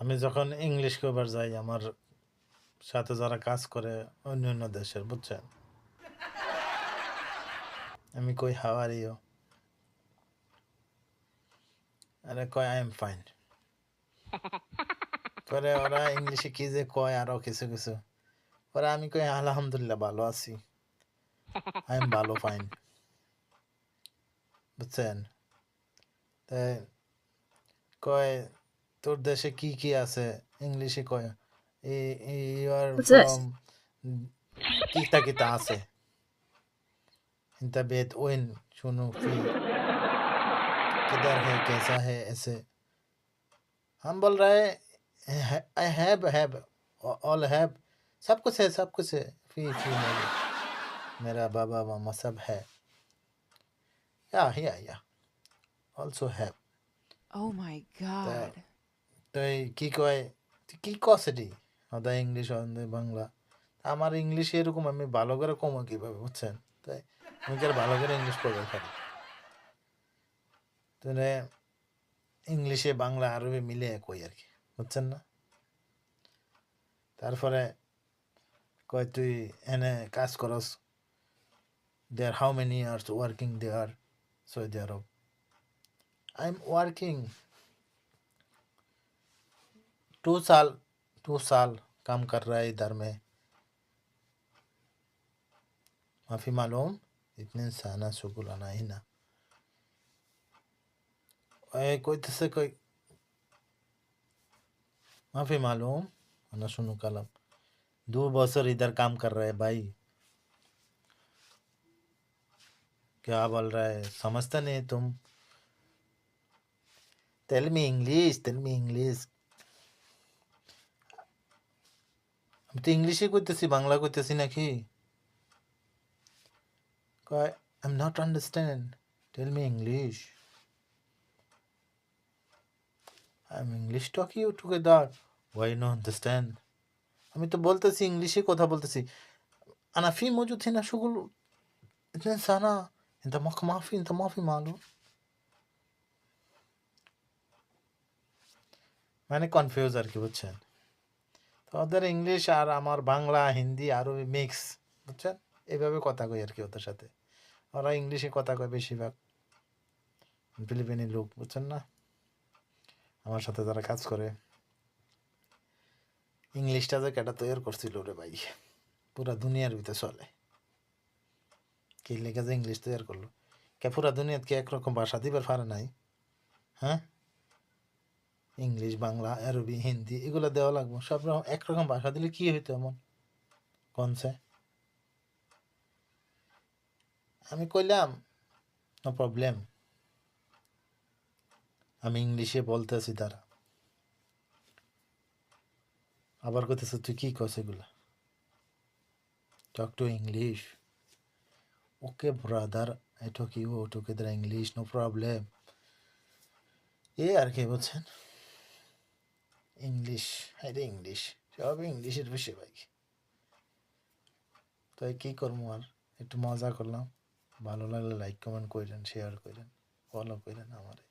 আমি যখন ইংলিশ কবার যাই আমার সাথে যারা কাজ করে অন্য অন্য দেশের বুঝছেন, আমি কই হাউ আর ইউ, আরে কয় আই এম ফাইন। পরে ওরা ইংলিশে কি যে কয় আরো কিছু কিছু, পরে আমি কই আলহামদুলিল্লাহ ভালো আছি, আই এম ভালো ফাইন, বুঝছেন। তাই কয় তোর দেশে কি কি আছে, ইংলিশে কয় you R What's from this? কিতা কিতা আছে, इंता बेत ओइन शुनू फी किधर है कैसा है ऐसे। हम बोल रहे आई हैव ऑल हैव, सब कुछ है सब कुछ है, फी मेरा बाबा मामा सब है, या ऑल्सो हैव। Oh my তা God. তাই কি কয়, তুই কি কস এটি, ওদা ইংলিশ ওদা বাংলা। আমার ইংলিশ এরকম আমি ভালো করে কমো কিভাবে বুঝছেন। তাই আমি কি আর ভালো করে ইংলিশ করতে পারি, তাহলে ইংলিশে বাংলা আরবি মিলে কই আর কি, বুঝছেন না। তারপরে কয় তুই এনে কাজ করস, there how many years working there Saudi Arab. I am working 2 साल, 2 साल काम कर रहा है इधर में, माफी मालूम इतने साना सुगुलाना ही ना। कोई तसे कोई माफी मालूम, ना सुनो कलम, 2 बছর इधर काम कर रहा है भाई, क्या बोल रहा है समझता नहीं तुम, tell me English tell me English. আমি তো ইংলিশে কইতেছি বাংলা কইতেছি নাকি। কয় I am not understand, tell me English, I am English talk you together, why no understand. আমি তো বলতেছি ইংলিশে কথা বলতেছি, انا في موجود هنا شغل 2 سنة، انت ما في معلوم। মানে কনফিউজ আর কি বুঝছেন। তো ওদের ইংলিশ আর আমার বাংলা হিন্দি আরবি মিক্স, বুঝছেন, এইভাবে কথা কই আর কি ওদের সাথে। ওরা ইংলিশে কথা কয় বেশিরভাগ, ফিলিপিনি লোক বুঝছেন না, আমার সাথে যারা কাজ করে। ইংলিশটা যে কেটা তৈরি করছিল রে ভাই, পুরা দুনিয়ার ভিতরে চলে, কি লেগে যে ইংলিশ তৈরি করলো, কে পুরা দুনিয়াত কি একরকম ভাষা দিবার পারে নাই, হ্যাঁ। ইংলিশ বাংলা আরবি হিন্দি এগুলো দেওয়া লাগবে, সব রকম একরকম ভাষা দিলে কি হইতো এমন কনসে। আমি কইলাম নো প্রবলেম, আমি ইংলিশে বলতেছি তারা, আবার কইতেছে তুই কি কস এগুলা, talk to English, okay brother, I talk you together English no problem, এই আর কি বুঝছেন। ইংলিশ, হ্যাঁ রে ইংলিশ, সব ইংলিশের বিষয় ভাই। তো কি করবো আর, একটু মজা করলাম, ভালো লাগলে লাইক কমেন্ট করেন, শেয়ার করেন, ফলো করেন আমারে।